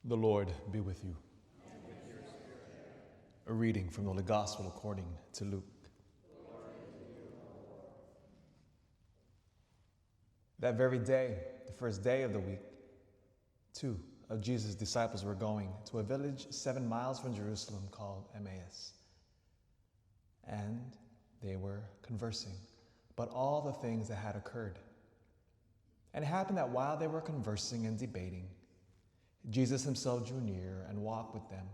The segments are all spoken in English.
The Lord be with you. A reading from the Holy Gospel according to Luke. That very day, the first day of the week, 2 of Jesus' disciples were going to a village 7 miles from Jerusalem called Emmaus. And they were conversing about all the things that had occurred. And it happened that while they were conversing and debating, Jesus himself drew near and walked with them.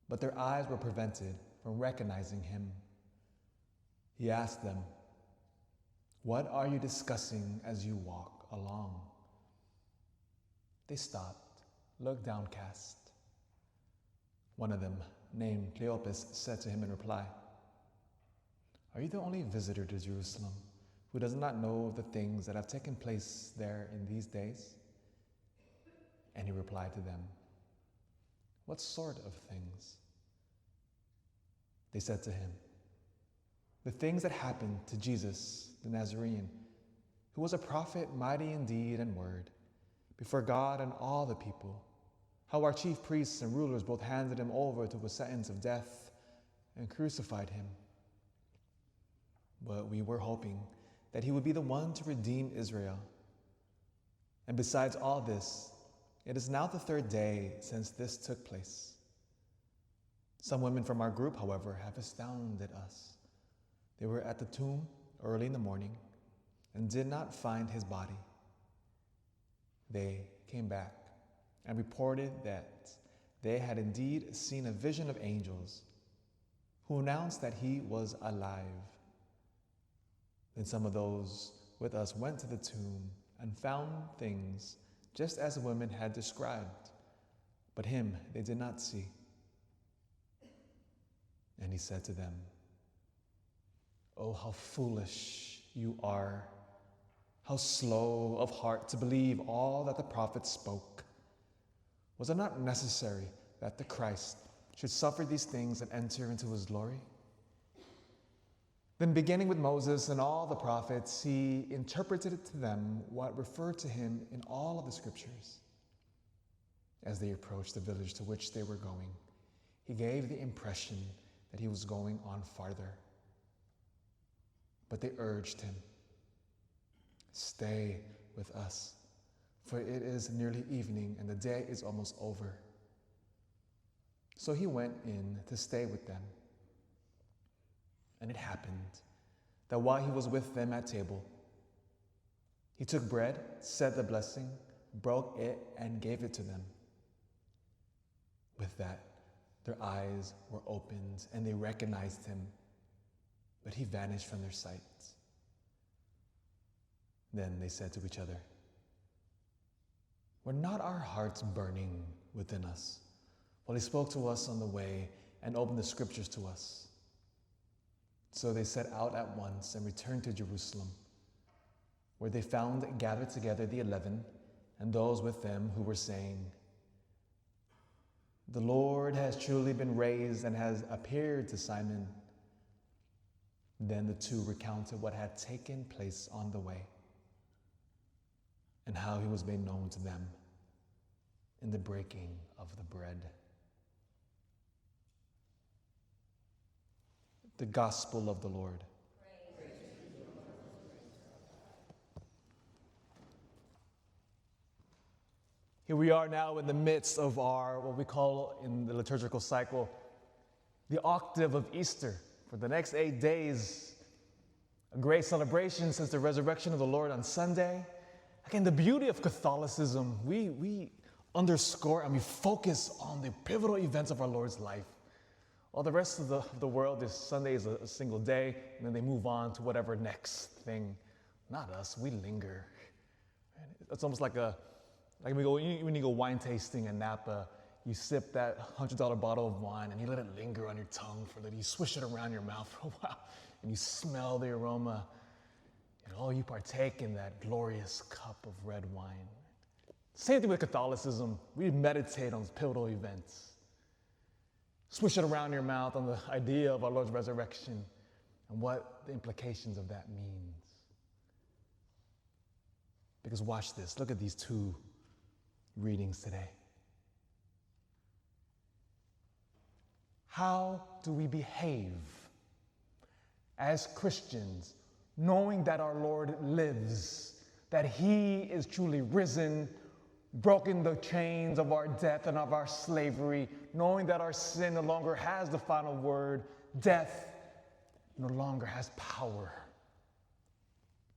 But their eyes were prevented from recognizing him. He asked them, "What are you discussing as you walk along?" They stopped, looked downcast. One of them, named Cleopas, said to him in reply, "Are you the only visitor to Jerusalem who does not know of the things that have taken place there in these days?" And he replied to them, "What sort of things?" They said to him, "The things that happened to Jesus the Nazarene, who was a prophet mighty in deed and word, before God and all the people, how our chief priests and rulers both handed him over to a sentence of death and crucified him. But we were hoping that he would be the one to redeem Israel. And besides all this, it is now the 3rd day since this took place. Some women from our group, however, have astounded us. They were at the tomb early in the morning and did not find his body. They came back and reported that they had indeed seen a vision of angels who announced that he was alive. Then some of those with us went to the tomb and found things just as the women had described, but him they did not see." And he said to them, "Oh, how foolish you are, how slow of heart to believe all that the prophets spoke. Was it not necessary that the Christ should suffer these things and enter into his glory?" Then, beginning with Moses and all the prophets, he interpreted to them what referred to him in all of the scriptures. As they approached the village to which they were going, he gave the impression that he was going on farther. But they urged him, "Stay with us, for it is nearly evening and the day is almost over." So he went in to stay with them. And it happened that while he was with them at table, he took bread, said the blessing, broke it, and gave it to them. With that, their eyes were opened and they recognized him, but he vanished from their sight. Then they said to each other, "Were not our hearts burning within us while he spoke to us on the way and opened the scriptures to us?" So they set out at once and returned to Jerusalem, where they found gathered together the 11 and those with them who were saying, "The Lord has truly been raised and has appeared to Simon." Then the 2 recounted what had taken place on the way and how he was made known to them in the breaking of the bread. The Gospel of the Lord. Here we are now in the midst of our, what we call in the liturgical cycle, the octave of Easter. For the next 8 days, a great celebration since the resurrection of the Lord on Sunday. Again, the beauty of Catholicism, we underscore and we focus on the pivotal events of our Lord's life. All the rest of the world, this Sunday is a single day, and then they move on to whatever next thing. Not us, we linger. It's almost like when you go wine tasting in Napa, you sip that $100 bottle of wine and you let it linger on your tongue for a little, you swish it around your mouth for a while, and you smell the aroma, and you partake in that glorious cup of red wine. Same thing with Catholicism. We meditate on pivotal events. Swish it around your mouth on the idea of our Lord's resurrection and what the implications of that means. Because watch this. Look at these 2 readings today. How do we behave as Christians, knowing that our Lord lives, that he is truly risen, broken the chains of our death and of our slavery, knowing that our sin no longer has the final word, death no longer has power?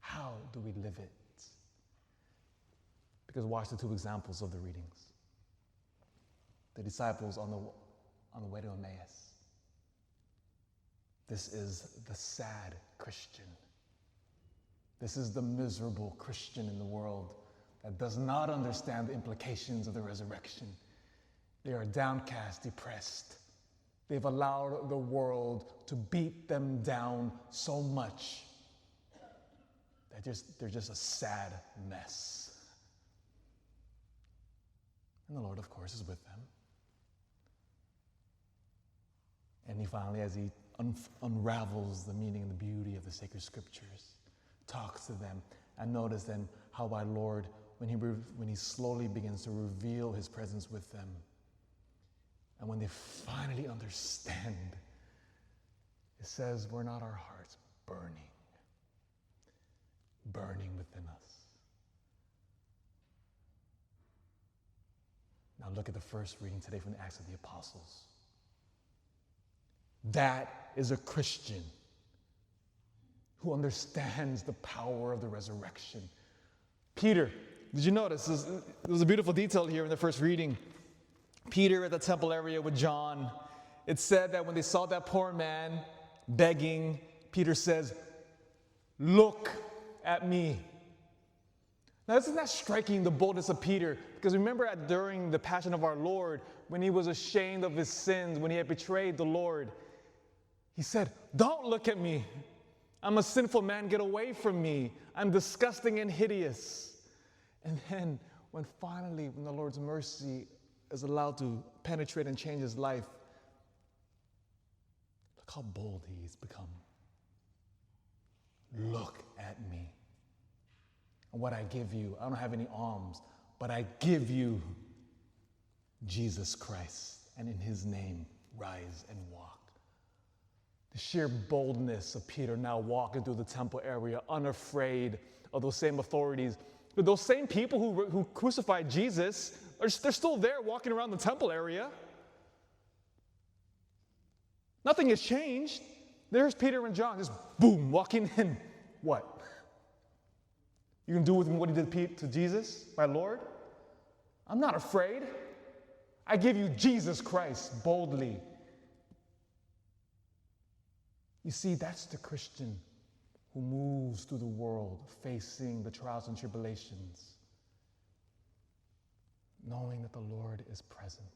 How do we live it? Because watch the two examples of the readings. The disciples on the way to Emmaus. This is the sad Christian. This is the miserable Christian in the world that does not understand the implications of the resurrection. They are downcast, depressed. They've allowed the world to beat them down so much that they're just a sad mess. And the Lord, of course, is with them. And he finally, as he unravels the meaning and the beauty of the sacred scriptures, talks to them. And notice then how our Lord, when he slowly begins to reveal his presence with them, and when they finally understand, it says, were not our hearts burning within us? Now look at the first reading today from the Acts of the Apostles. That is a Christian who understands the power of the resurrection. Peter, did you notice? There's a beautiful detail here in the first reading. Peter at the temple area with John. It said that when they saw that poor man begging, Peter says, "Look at me." Now, isn't that striking, the boldness of Peter? Because remember during the Passion of our Lord, when he was ashamed of his sins, when he had betrayed the Lord, he said, "Don't look at me. I'm a sinful man. Get away from me. I'm disgusting and hideous." And then when the Lord's mercy is allowed to penetrate and change his life, look how bold he's become. Look at me. And what I give you, I don't have any alms, but I give you Jesus Christ, and in his name, rise and walk. The sheer boldness of Peter now walking through the temple area, unafraid of those same authorities. But those same people who crucified Jesus, they're still there walking around the temple area. Nothing has changed. There's Peter and John, just boom, walking in. What? You can do with him what he did to Jesus, my Lord? I'm not afraid. I give you Jesus Christ boldly. You see, that's the Christian who moves through the world facing the trials and tribulations, knowing that the Lord is present.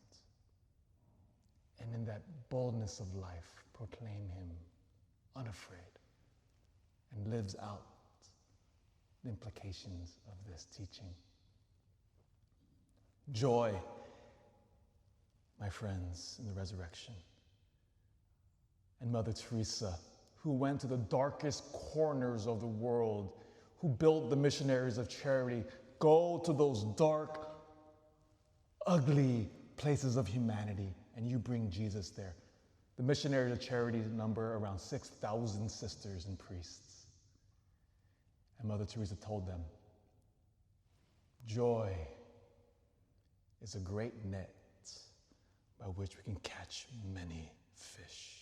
And in that boldness of life, proclaim him unafraid and lives out the implications of this teaching. Joy, my friends, in the resurrection. And Mother Teresa, who went to the darkest corners of the world, who built the missionaries of charity, go to those dark, ugly places of humanity, and you bring Jesus there. The missionaries of charity number around 6,000 sisters and priests. And Mother Teresa told them, joy is a great net by which we can catch many fish.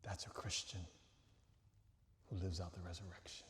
That's a Christian who lives out the resurrection.